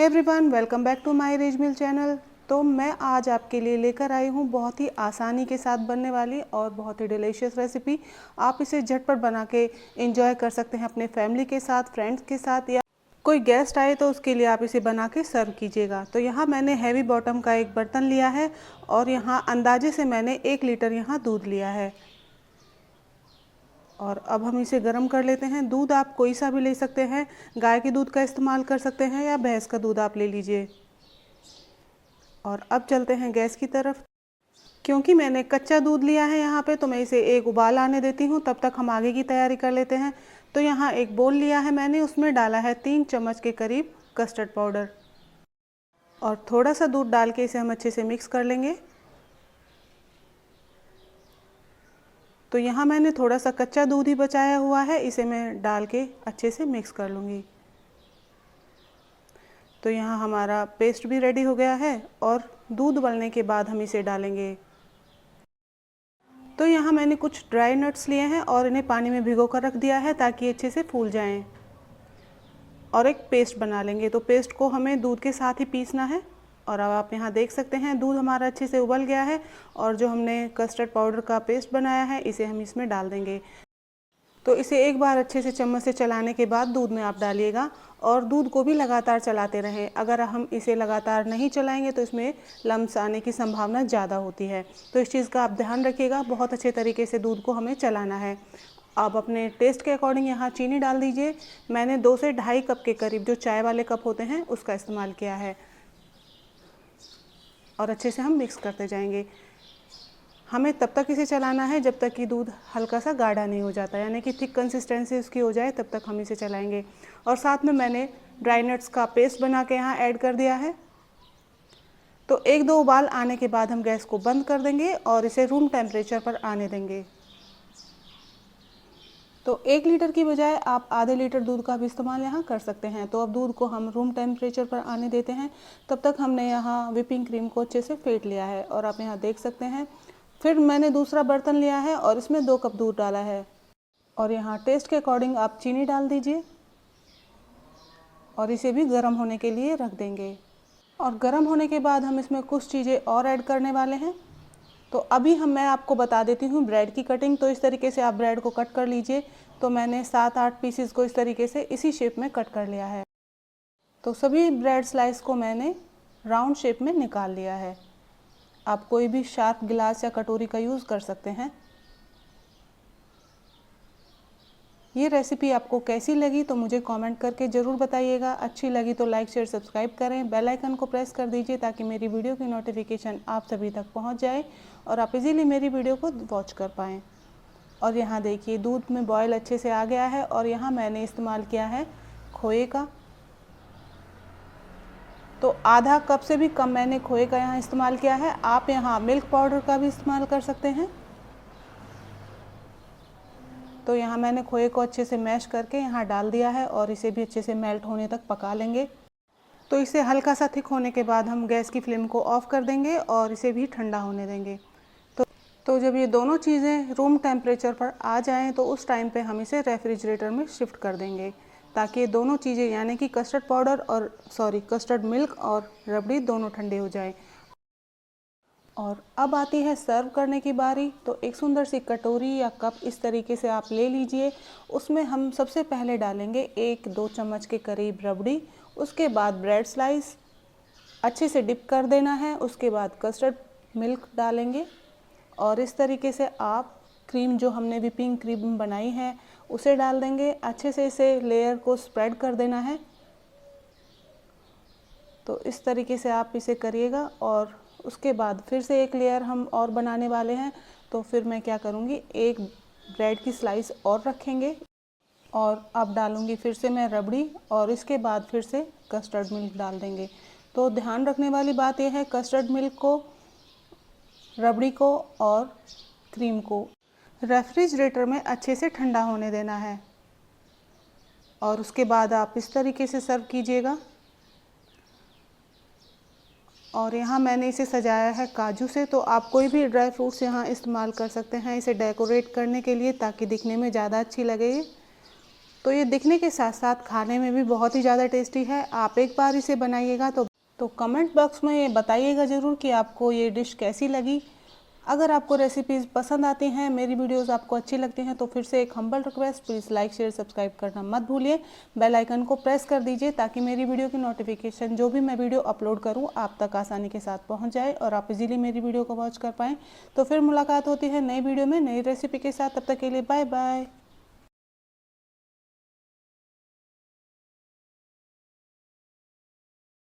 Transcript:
Hey everyone, welcome back to my rich meal channel. तो मैं आज आपके लिए लेकर आई हूँ बहुत ही आसानी के साथ बनने वाली और बहुत ही डिलीशियस रेसिपी। आप इसे झटपट बना के एंजॉय कर सकते हैं अपने फैमिली के साथ, फ्रेंड्स के साथ, या कोई गेस्ट आए तो उसके लिए आप इसे बना के सर्व कीजिएगा। तो यहाँ मैंने हैवी बॉटम का एक बर्तन लिया है और यहाँ अंदाजे से मैंने 1 लीटर यहाँ दूध लिया है। और अब हम इसे गर्म कर लेते हैं। दूध आप कोई सा भी ले सकते हैं, गाय के दूध का इस्तेमाल कर सकते हैं या भैंस का दूध आप ले लीजिए। और अब चलते हैं गैस की तरफ। क्योंकि मैंने कच्चा दूध लिया है यहाँ पे, तो मैं इसे एक उबाल आने देती हूँ। तब तक हम आगे की तैयारी कर लेते हैं। तो यहाँ एक बोल लिया है मैंने, उसमें डाला है 3 चम्मच के करीब कस्टर्ड पाउडर और थोड़ा सा दूध डाल के इसे हम अच्छे से मिक्स कर लेंगे। तो यहाँ मैंने थोड़ा सा कच्चा दूध ही बचाया हुआ है, इसे मैं डाल के अच्छे से मिक्स कर लूँगी। तो यहाँ हमारा पेस्ट भी रेडी हो गया है और दूध उबलने के बाद हम इसे डालेंगे। तो यहाँ मैंने कुछ ड्राई नट्स लिए हैं और इन्हें पानी में भिगो कर रख दिया है ताकि अच्छे से फूल जाएं। और एक पेस्ट बना लेंगे। तो पेस्ट को हमें दूध के साथ ही पीसना है। और अब आप यहाँ देख सकते हैं दूध हमारा अच्छे से उबल गया है और जो हमने कस्टर्ड पाउडर का पेस्ट बनाया है इसे हम इसमें डाल देंगे। तो इसे एक बार अच्छे से चम्मच से चलाने के बाद दूध में आप डालिएगा और दूध को भी लगातार चलाते रहें। अगर हम इसे लगातार नहीं चलाएंगे तो इसमें लम्स आने की संभावना ज़्यादा होती है। तो इस चीज़ का आप ध्यान रखिएगा। बहुत अच्छे तरीके से दूध को हमें चलाना है। आप अपने टेस्ट के अकॉर्डिंग यहाँ चीनी डाल दीजिए। मैंने 2 से ढाई कप के करीब, जो चाय वाले कप होते हैं, उसका इस्तेमाल किया है। और अच्छे से हम मिक्स करते जाएंगे। हमें तब तक इसे चलाना है जब तक कि दूध हल्का सा गाढ़ा नहीं हो जाता, यानी कि थिक कंसिस्टेंसी उसकी हो जाए, तब तक हम इसे चलाएंगे। और साथ में मैंने ड्राई नट्स का पेस्ट बना के यहाँ ऐड कर दिया है। तो 1-2 उबाल आने के बाद हम गैस को बंद कर देंगे और इसे रूम टेम्परेचर पर आने देंगे। तो 1 लीटर की बजाय आप आधे लीटर दूध का भी इस्तेमाल यहाँ कर सकते हैं। तो अब दूध को हम रूम टेम्परेचर पर आने देते हैं। तब तक हमने यहाँ व्हिपिंग क्रीम को अच्छे से फेंट लिया है और आप यहाँ देख सकते हैं। फिर मैंने दूसरा बर्तन लिया है और इसमें 2 कप दूध डाला है और यहाँ टेस्ट के अकॉर्डिंग आप चीनी डाल दीजिए और इसे भी गर्म होने के लिए रख देंगे। और गर्म होने के बाद हम इसमें कुछ चीज़ें और ऐड करने वाले हैं। तो अभी मैं आपको बता देती हूँ ब्रेड की कटिंग। तो इस तरीके से आप ब्रेड को कट कर लीजिए। तो मैंने 7-8 पीसेस को इस तरीके से इसी शेप में कट कर लिया है। तो सभी ब्रेड स्लाइस को मैंने राउंड शेप में निकाल लिया है। आप कोई भी शार्प गिलास या कटोरी का यूज़ कर सकते हैं। ये रेसिपी आपको कैसी लगी तो मुझे कमेंट करके ज़रूर बताइएगा। अच्छी लगी तो लाइक, शेयर, सब्सक्राइब करें। बेल आइकन को प्रेस कर दीजिए ताकि मेरी वीडियो की नोटिफिकेशन आप सभी तक पहुंच जाए और आप इजीली मेरी वीडियो को वॉच कर पाएँ। और यहाँ देखिए दूध में बॉयल अच्छे से आ गया है और यहाँ मैंने इस्तेमाल किया है खोए का। तो आधा कप से भी कम मैंने खोए का यहाँ इस्तेमाल किया है। आप यहाँ मिल्क पाउडर का भी इस्तेमाल कर सकते हैं। तो यहाँ मैंने खोए को अच्छे से मैश करके यहाँ डाल दिया है और इसे भी अच्छे से मेल्ट होने तक पका लेंगे। तो इसे हल्का सा थिक होने के बाद हम गैस की फ्लेम को ऑफ कर देंगे और इसे भी ठंडा होने देंगे। तो जब ये दोनों चीज़ें रूम टेम्परेचर पर आ जाएं तो उस टाइम पे हम इसे रेफ्रिजरेटर में शिफ्ट कर देंगे ताकि दोनों चीज़ें, यानी कि कस्टर्ड मिल्क और रबड़ी दोनों ठंडे हो जाएं। और अब आती है सर्व करने की बारी। तो एक सुंदर सी कटोरी या कप इस तरीके से आप ले लीजिए। उसमें हम सबसे पहले डालेंगे 1-2 चम्मच के करीब रबड़ी। उसके बाद ब्रेड स्लाइस अच्छे से डिप कर देना है। उसके बाद कस्टर्ड मिल्क डालेंगे और इस तरीके से आप क्रीम, जो हमने व्हिपिंग क्रीम बनाई है, उसे डाल देंगे। अच्छे से इसे लेयर को स्प्रेड कर देना है। तो इस तरीके से आप इसे करिएगा और उसके बाद फिर से एक लेयर हम और बनाने वाले हैं। तो फिर मैं क्या करूँगी, एक ब्रेड की स्लाइस और रखेंगे और अब डालूँगी फिर से मैं रबड़ी और इसके बाद फिर से कस्टर्ड मिल्क डाल देंगे। तो ध्यान रखने वाली बात यह है, कस्टर्ड मिल्क को, रबड़ी को और क्रीम को रेफ्रिजरेटर में अच्छे से ठंडा होने देना है और उसके बाद आप इस तरीके से सर्व कीजिएगा। और यहाँ मैंने इसे सजाया है काजू से। तो आप कोई भी ड्राई फ्रूट्स यहाँ इस्तेमाल कर सकते हैं इसे डेकोरेट करने के लिए, ताकि दिखने में ज़्यादा अच्छी लगे। तो ये दिखने के साथ साथ खाने में भी बहुत ही ज़्यादा टेस्टी है। आप एक बार इसे बनाइएगा तो कमेंट बॉक्स में बताइएगा ज़रूर कि आपको ये डिश कैसी लगी। अगर आपको रेसिपीज़ पसंद आती हैं, मेरी वीडियोस आपको अच्छी लगती हैं, तो फिर से एक humble request, please like share subscribe करना मत भूलिए। बेल आइकन को प्रेस कर दीजिए ताकि मेरी वीडियो की नोटिफिकेशन जो भी मैं वीडियो अपलोड करूं आप तक आसानी के साथ पहुंच जाए और आप इजीली मेरी वीडियो को वॉच कर पाएँ। तो फिर मुलाकात होती है नई वीडियो में नई रेसिपी के साथ। तब तक के लिए बाय बाय।